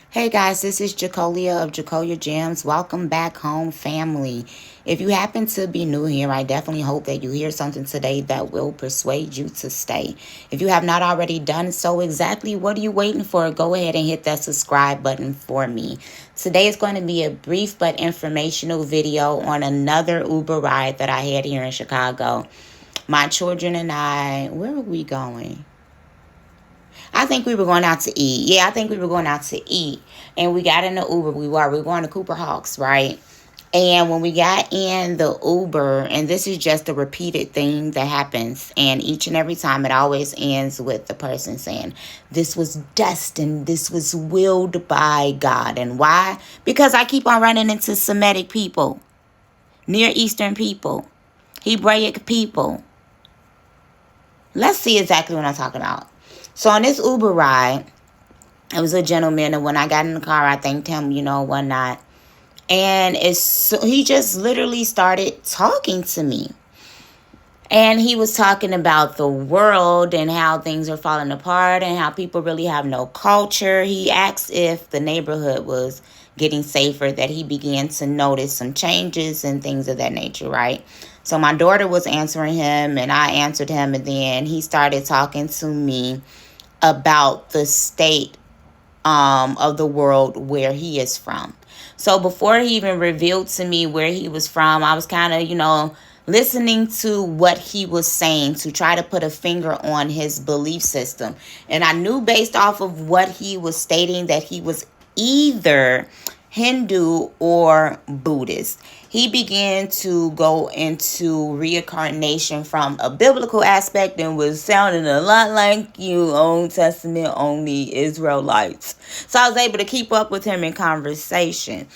Hey guys, this is Jacolia of Jacolia Gems. Welcome back home, family. If you happen to be new here, I definitely hope that you hear something today that will persuade you to stay. If you have not already done so, exactly what are you waiting for? Go ahead and hit that subscribe button for me. Today is going to be a brief but informational video on another Uber ride that I had here in Chicago. My children and I, where are we going? I think we were going out to eat. Yeah, I think we were going out to eat. And we got in the Uber. We were going to Cooper Hawks, right? And when we got in the Uber, and this is just a repeated thing that happens, and each and every time it always ends with the person saying, "This was destined, this was willed by God." And why? Because I keep on running into Semitic people, Near Eastern people, Hebraic people. Let's see exactly what I'm talking about. So on this Uber ride, it was a gentleman, and when I got in the car, I thanked him, whatnot. And he just literally started talking to me. And he was talking about the world and how things are falling apart and how people really have no culture. He asked if the neighborhood was getting safer, that he began to notice some changes and things of that nature, right? So my daughter was answering him, and I answered him, and then he started talking to me about the state of the world where he is from. So before he even revealed to me where he was from, I was kind of, listening to what he was saying to try to put a finger on his belief system. And I knew based off of what he was stating that he was either Hindu or Buddhist. He began to go into reincarnation from a biblical aspect and was sounding a lot like you Old Testament only Israelites. So I was able to keep up with him in conversation.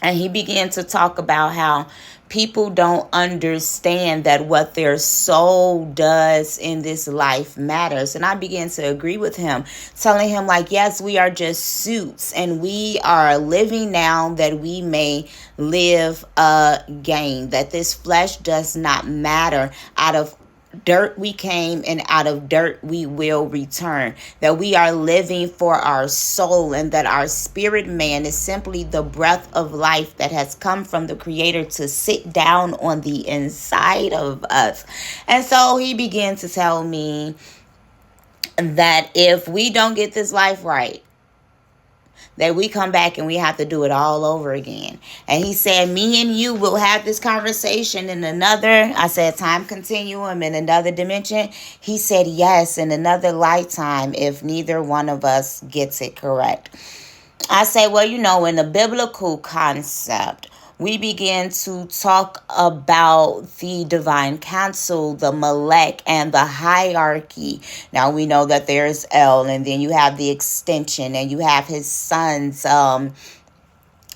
And he began to talk about how people don't understand that what their soul does in this life matters. And I began to agree with him, telling him, like, yes, we are just suits, and we are living now that we may live again, that this flesh does not matter. Out of dirt we came, and out of dirt we will return, that we are living for our soul, and that our spirit man is simply the breath of life that has come from the Creator to sit down on the inside of us. And so he began to tell me that if we don't get this life right, that we come back and we have to do it all over again. And he said, me and you will have this conversation in another, I said, time continuum, in another dimension. He said, yes, in another lifetime, if neither one of us gets it correct. I say, well, in the biblical concept, we begin to talk about the divine council, the Melech, and the hierarchy. Now, we know that there's El, and then you have the extension, and you have his sons, and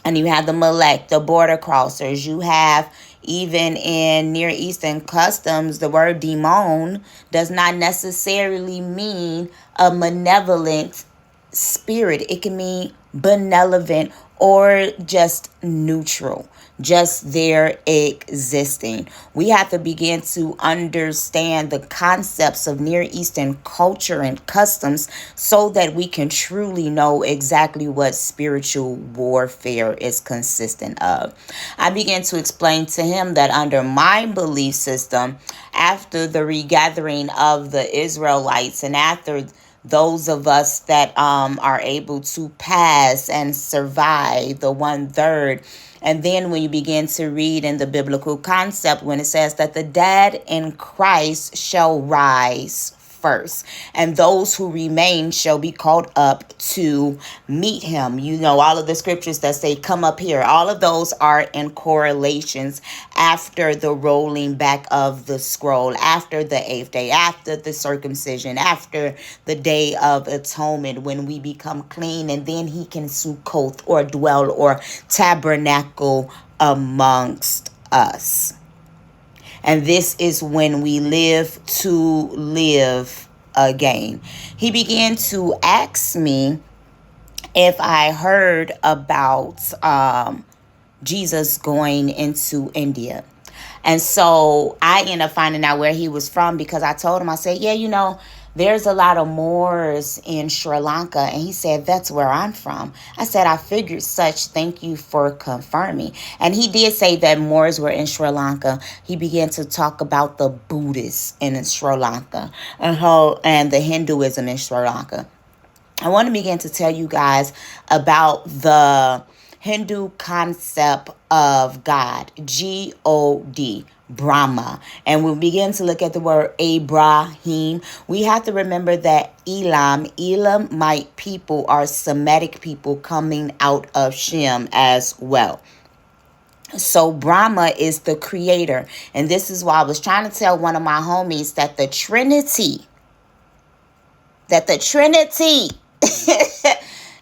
you have the Melech, the border crossers. You have, even in Near Eastern customs, the word demon does not necessarily mean a malevolent spirit. It can mean benevolent or just neutral, just there existing. We have to begin to understand the concepts of Near Eastern culture and customs so that we can truly know exactly what spiritual warfare is consistent of. I began to explain to him that under my belief system, after the regathering of the Israelites and after those of us that are able to pass and survive the 1/3. And then when you begin to read in the biblical concept, when it says that the dead in Christ shall rise first, and those who remain shall be called up to meet him. All of the scriptures that say, come up here, all of those are in correlations after the rolling back of the scroll, after the 8th day, after the circumcision, after the day of atonement, when we become clean, and then he can Sukkoth or dwell or tabernacle amongst us. And this is when we live to live again. He began to ask me if I heard about Jesus going into India. And so I ended up finding out where he was from, because I told him, I said, yeah, there's a lot of Moors in Sri Lanka. And he said, that's where I'm from. I said, I figured such. Thank you for confirming. And he did say that Moors were in Sri Lanka. He began to talk about the Buddhists in Sri Lanka and the Hinduism in Sri Lanka. I want to begin to tell you guys about the Hindu concept of God, God, Brahma. And we'll begin to look at the word Abraham. We have to remember that Elamite people are Semitic people coming out of Shem as well. So Brahma is the creator. And this is why I was trying to tell one of my homies that the Trinity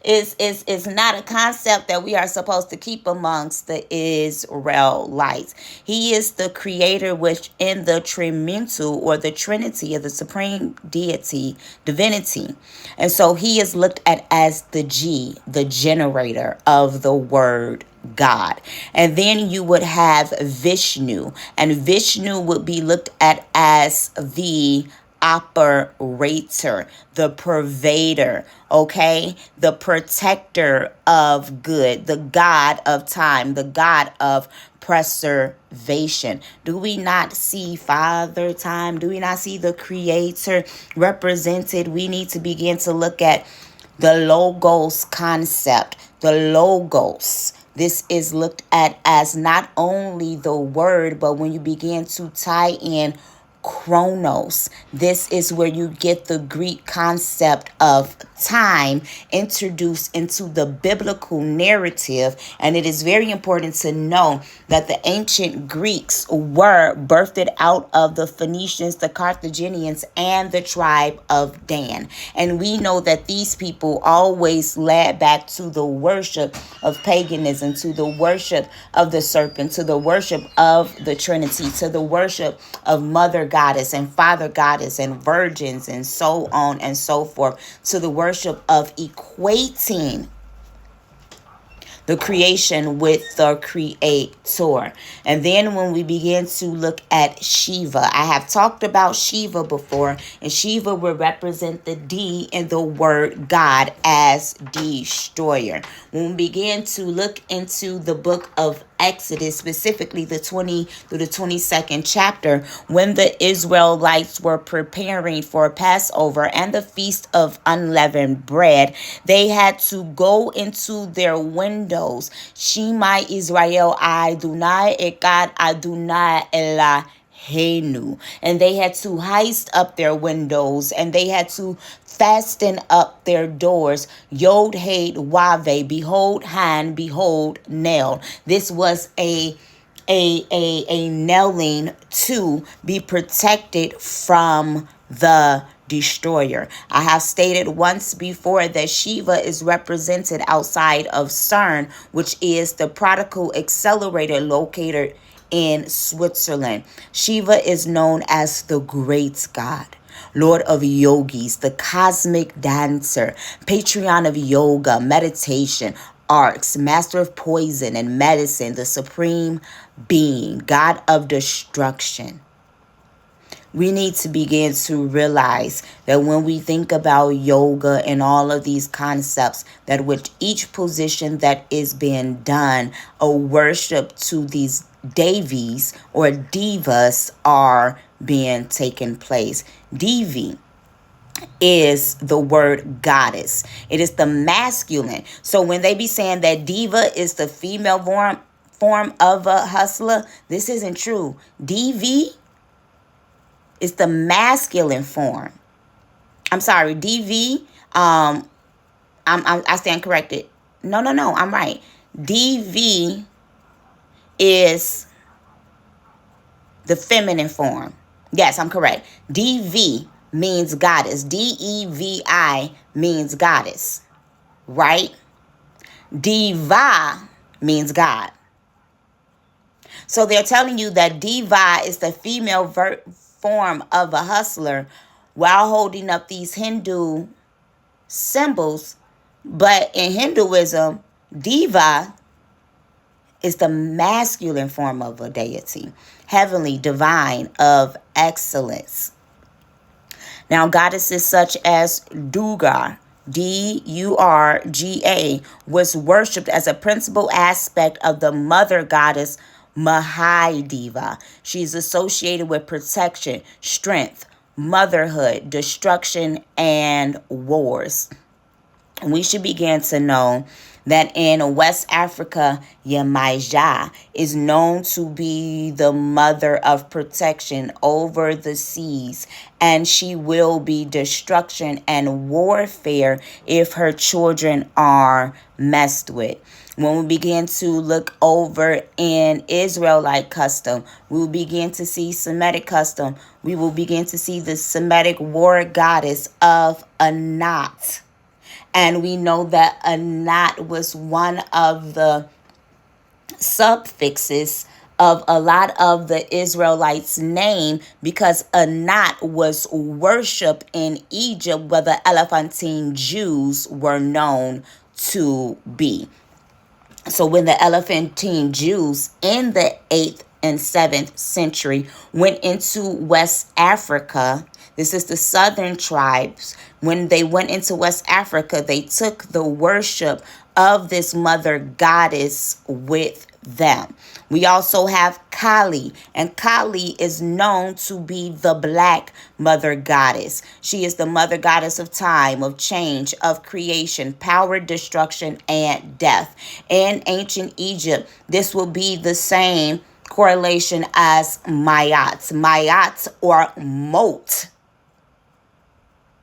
is not a concept that we are supposed to keep amongst the Israelites. He is the creator, which in the Trimentu or the Trinity of the supreme divinity. And so he is looked at as the generator of the word God. And then you would have Vishnu, and Vishnu would be looked at as the operator, the purveyor, okay, the protector of good, the God of time, the God of preservation. Do we not see Father Time? Do we not see the creator represented? We need to begin to look at the logos concept, the logos. This is looked at as not only the word, but when you begin to tie in chronos, this is where you get the Greek concept of time introduced into the biblical narrative. And it is very important to know that the ancient Greeks were birthed out of the Phoenicians, the Carthaginians, and the tribe of Dan. And we know that these people always led back to the worship of paganism, to the worship of the serpent, to the worship of the Trinity, to the worship of Mother Goddess and Father Goddess and virgins and so on and so forth, to the worship of equating the creation with the creator. And then when we begin to look at Shiva, I have talked about Shiva before, and Shiva will represent the D in the word God as destroyer. When we begin to look into the book of Exodus, specifically the 20 through the 22nd chapter, when the Israelites were preparing for Passover and the Feast of Unleavened Bread, they had to go into their windows. Shema Israel Adonai Echad Adonai Eloheinu. And they had to heist up their windows, and they had to fasten up their doors. Yod Hate Wave, behold hand, behold nail. This was a nailing to be protected from the destroyer. I have stated once before that Shiva is represented outside of CERN, which is the particle accelerator located in Switzerland. Shiva is known as the great God, Lord of yogis, the cosmic dancer, patron of yoga, meditation, arts, master of poison and medicine, the supreme being, God of destruction. We need to begin to realize that when we think about yoga and all of these concepts, that with each position that is being done, a worship to these Devis or Devas are being taken place. Devi is the word goddess. It is the masculine. So when they be saying that diva is the female form of a hustler, this isn't true. Devi is the masculine form. I'm sorry, DV. I stand corrected. No, I'm right. DV is the feminine form. Yes, I'm correct. DV means goddess. DEVI means goddess. Right? Deva means God. So they're telling you that Deva is the female form of a hustler while holding up these Hindu symbols. But in Hinduism, Deva is the masculine form of a deity, heavenly, divine, of excellence. Now, goddesses such as Durga, Durga, was worshipped as a principal aspect of the mother goddess Mahadevi. She is associated with protection, strength, motherhood, destruction, and wars. We should begin to know that in West Africa, Yemaya is known to be the mother of protection over the seas, and she will be destruction and warfare if her children are messed with. When we begin to look over in Israelite custom, we will begin to see Semitic custom. We will begin to see the Semitic war goddess of Anat. And we know that Anat was one of the suffixes of a lot of the Israelites' name, because Anat was worshipped in Egypt, where the Elephantine Jews were known to be. So when the Elephantine Jews in the 8th and 7th century went into West Africa, this is the southern tribes. When they went into West Africa, they took the worship of this mother goddess with them. We also have Kali, and Kali is known to be the black mother goddess. She is the mother goddess of time, of change, of creation, power, destruction, and death. In ancient Egypt, this will be the same correlation as Mayats. Mayats or Mot,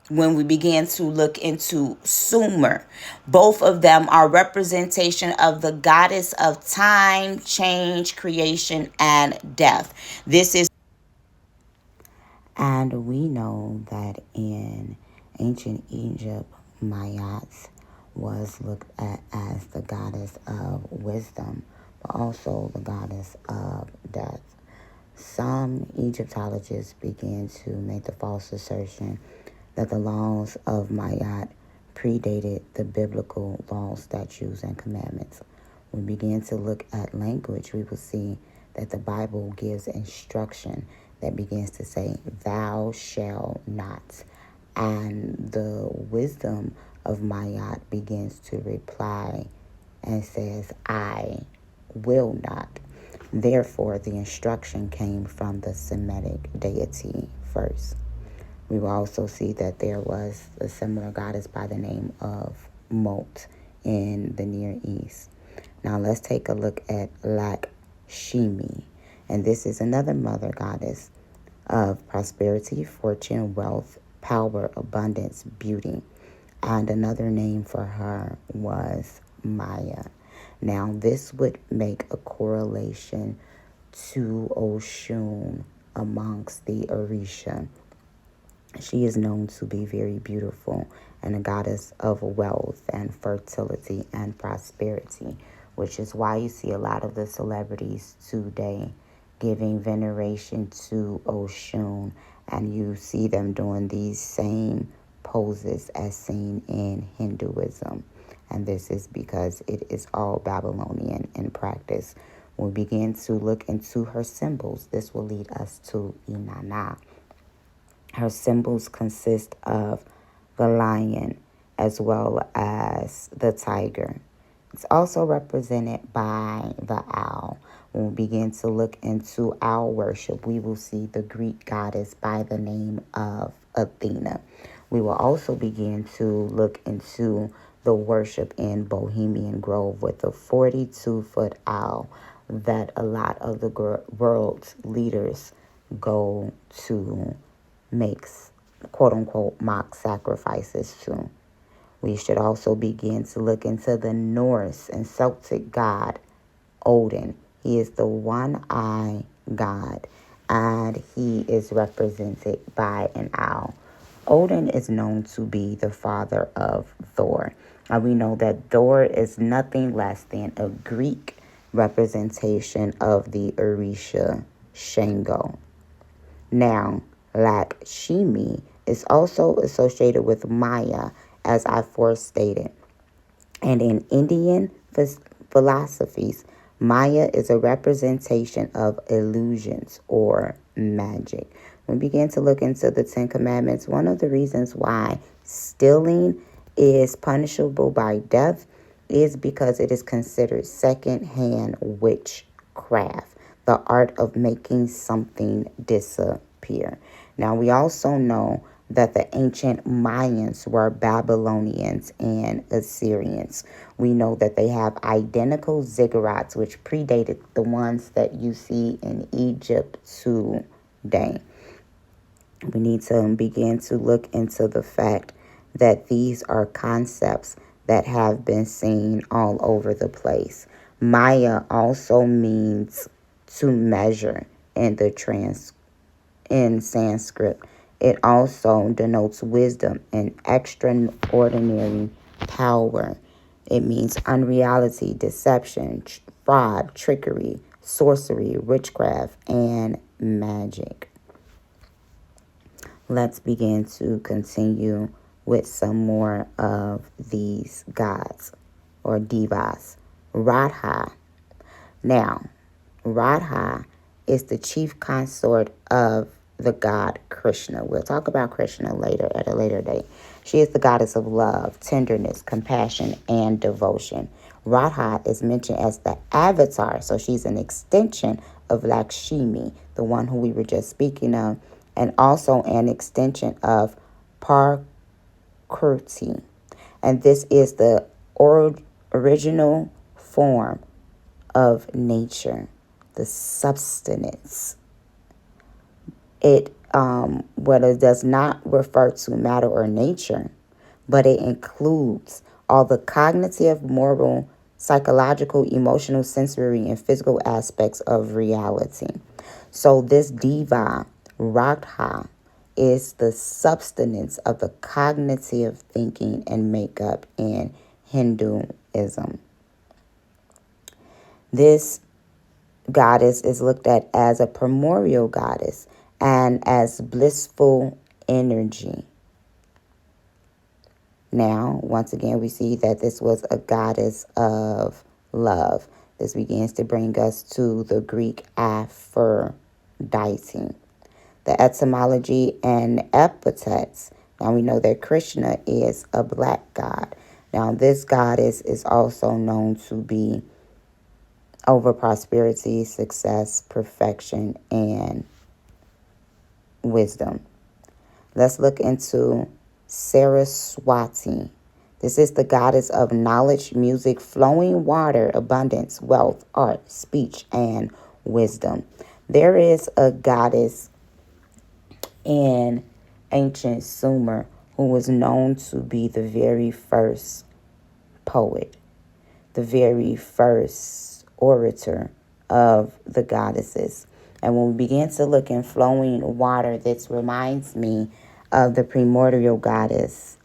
when we begin to look into Sumer. Both of them are representation of the goddess of time, change, creation, and death. And we know that in ancient Egypt, Mayats was looked at as the goddess of wisdom, but also the goddess of death. Some Egyptologists began to make the false assertion that the laws of Mayat predated the biblical laws, statutes, and commandments. When we begin to look at language, we will see that the Bible gives instruction that begins to say, thou shalt not. And the wisdom of Mayat begins to reply and says, I will not. Therefore, the instruction came from the Semitic deity first. We will also see that there was a similar goddess by the name of Mot in the Near East. Now let's take a look at Lakshmi. And this is another mother goddess of prosperity, fortune, wealth, power, abundance, beauty. And another name for her was Maya. Now this would make a correlation to Oshun amongst the Orisha. She is known to be very beautiful and a goddess of wealth and fertility and prosperity, which is why you see a lot of the celebrities today giving veneration to Oshun, and you see them doing these same poses as seen in Hinduism. And this is because it is all Babylonian in practice. When we begin to look into her symbols, this will lead us to Inanna. Her symbols consist of the lion as well as the tiger. It's also represented by the owl. When we begin to look into owl worship, we will see the Greek goddess by the name of Athena. We will also begin to look into the worship in Bohemian Grove with the 42-foot owl that a lot of the world's leaders go to makes quote-unquote mock sacrifices to. We should also begin to look into the Norse and Celtic god Odin. He is the one-eye god, and he is represented by an owl. Odin is known to be the father of Thor. And we know that Thor is nothing less than a Greek representation of the Orisha Shango. Now, Lakshmi is also associated with Maya, as I first stated. And in Indian philosophies, Maya is a representation of illusions or magic. When we begin to look into the Ten Commandments, one of the reasons why stealing is punishable by death is because it is considered second-hand witchcraft, the art of making something disappear. Now, we also know that the ancient Mayans were Babylonians and Assyrians. We know that they have identical ziggurats, which predated the ones that you see in Egypt today. We need to begin to look into the fact that these are concepts that have been seen all over the place. Maya also means to measure in in Sanskrit. It also denotes wisdom and extraordinary power. It means unreality, deception, fraud, trickery, sorcery, witchcraft, and magic. Let's begin to continue with some more of these gods or devas. Radha. Now, Radha is the chief consort of the god Krishna. We'll talk about Krishna later at a later date. She is the goddess of love, tenderness, compassion, and devotion. Radha is mentioned as the avatar, so she's an extension of Lakshmi, the one who we were just speaking of, and also an extension of Prakriti. And this is the original form of nature, the substance. It does not refer to matter or nature, but it includes all the cognitive, moral, psychological, emotional, sensory, and physical aspects of reality. So this Deva, Radha, is the substance of the cognitive thinking and makeup in Hinduism. This goddess is looked at as a primordial goddess and as blissful energy. Now, once again, we see that this was a goddess of love. This begins to bring us to the Greek Aphrodite. The etymology and epithets. Now, we know that Krishna is a black god. Now, this goddess is also known to be over prosperity, success, perfection, and wisdom. Let's look into Saraswati. This is the goddess of knowledge, music, flowing water, abundance, wealth, art, speech, and wisdom. There is a goddess in ancient Sumer who was known to be the very first poet, the very first orator of the goddesses. And when we begin to look in flowing water, this reminds me of the primordial goddess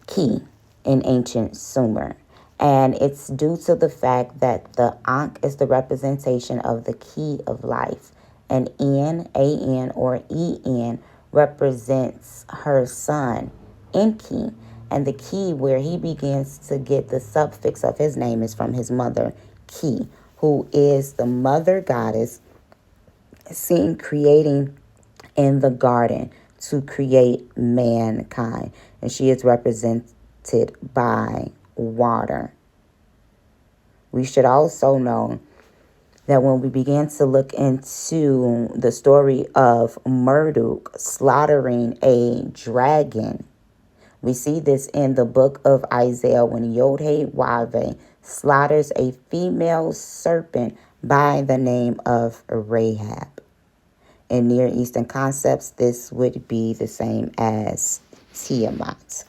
Ki in ancient Sumer. And it's due to the fact that the Ankh is the representation of the key of life. And N, A-N, or E-N represents her son, Enki. And the key where he begins to get the suffix of his name is from his mother, Ki, who is the mother goddess seen creating in the garden to create mankind. And she is represented by water. We should also know that when we begin to look into the story of Marduk slaughtering a dragon, we see this in the book of Isaiah when Yod-Heh-Wav slaughters a female serpent by the name of Rahab. In Near Eastern concepts, this would be the same as Tiamat.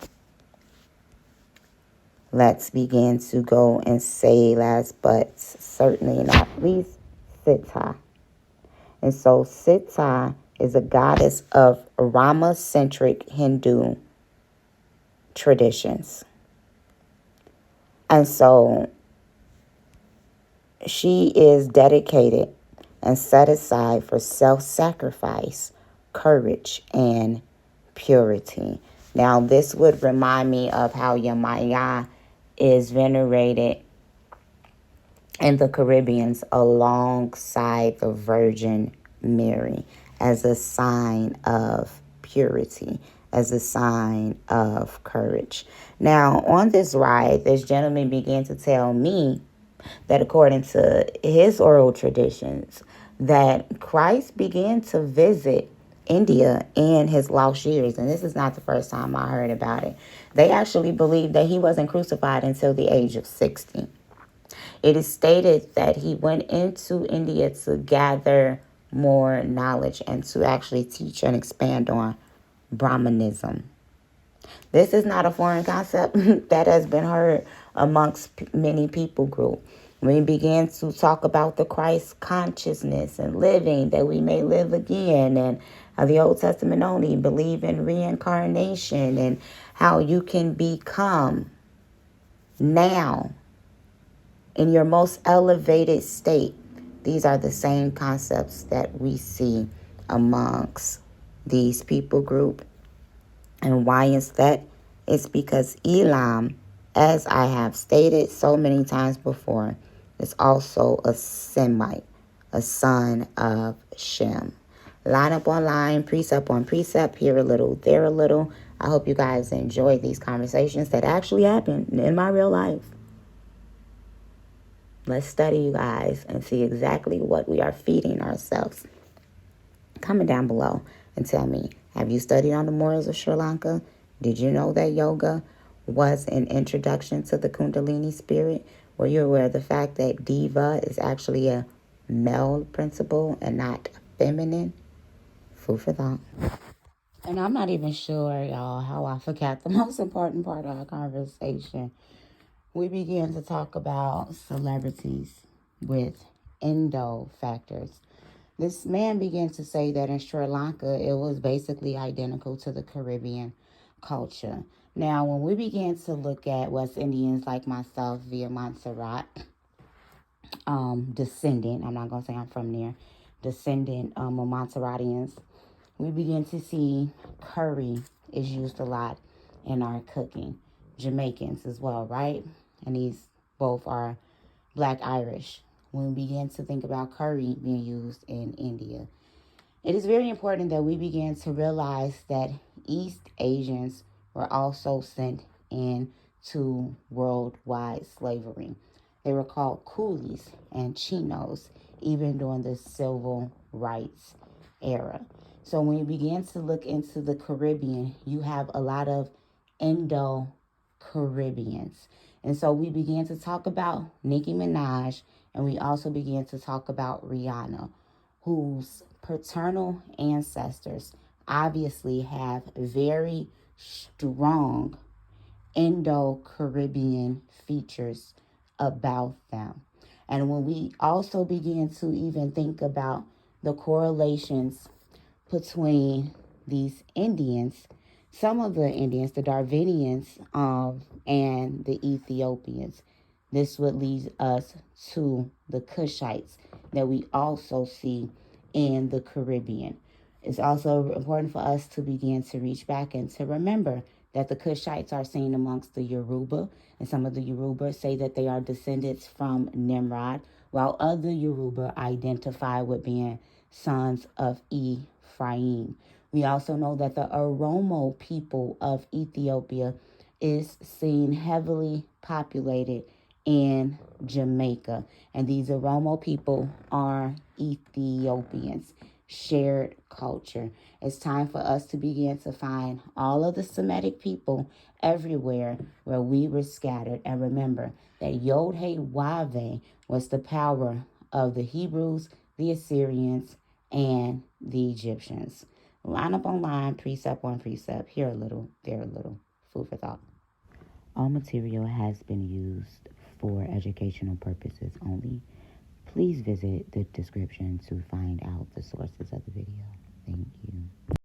Let's begin to go and say last but certainly not least, Sita. And so Sita is a goddess of Rama-centric Hindu traditions. And so she is dedicated and set aside for self-sacrifice, courage, and purity. Now, this would remind me of how Yemaya is venerated in the Caribbeans alongside the Virgin Mary as a sign of purity, as a sign of courage. Now, on this ride, this gentleman began to tell me that according to his oral traditions, that Christ began to visit India in his lost years. And this is not the first time I heard about it. They actually believe that he wasn't crucified until the age of 60. It is stated that he went into India to gather more knowledge and to actually teach and expand on Brahmanism. This is not a foreign concept that has been heard amongst many people group. We began to talk about the Christ consciousness and living, that we may live again, and how the Old Testament only believe in reincarnation and how you can become now in your most elevated state. These are the same concepts that we see amongst these people group. And why is that? It's because Elam, as I have stated so many times before, is also a Semite, a son of Shem. Line up on line, precept on precept, here a little, there a little. I hope you guys enjoy these conversations that actually happen in my real life. Let's study, you guys, and see exactly what we are feeding ourselves. Comment down below and tell me, have you studied on the Moors of Sri Lanka? Did you know that yoga was an introduction to the Kundalini spirit? Were you aware of the fact that Deva is actually a male principle and not feminine? Food for thought. And I'm not even sure, y'all, how I forgot the most important part of our conversation. We began to talk about celebrities with Indo factors. This man began to say that in Sri Lanka, it was basically identical to the Caribbean culture. Now, when we began to look at West Indians like myself via Montserrat, descendant, I'm not going to say I'm from there, descendant of Montserratians, we begin to see curry is used a lot in our cooking. Jamaicans as well, right? And these both are Black Irish. When we begin to think about curry being used in India, it is very important that we begin to realize that East Asians were also sent into worldwide slavery. They were called Coolies and Chinos even during the civil rights era. So when you begin to look into the Caribbean, you have a lot of Indo Caribbeans. And so we began to talk about Nicki Minaj, and we also began to talk about Rihanna, whose paternal ancestors obviously have very strong Indo Caribbean features about them. And when we also begin to even think about the correlations between these Indians, some of the Indians, the Darwinians, and the Ethiopians, this would lead us to the Kushites that we also see in the Caribbean. It's also important for us to begin to reach back and to remember that the Kushites are seen amongst the Yoruba, and some of the Yoruba say that they are descendants from Nimrod, while other Yoruba identify with being sons of Ephraim. We also know that the Oromo people of Ethiopia is seen heavily populated in Jamaica. And these Oromo people are Ethiopians, shared culture. It's time for us to begin to find all of the Semitic people everywhere where we were scattered. And remember that Yod-Heh-Wav was the power of the Hebrews, the Assyrians, and the Egyptians. Line up on line, precept on precept, here a little, there a little. Food for thought. All material has been used for educational purposes only. Please visit the description to find out the sources of the video. Thank you.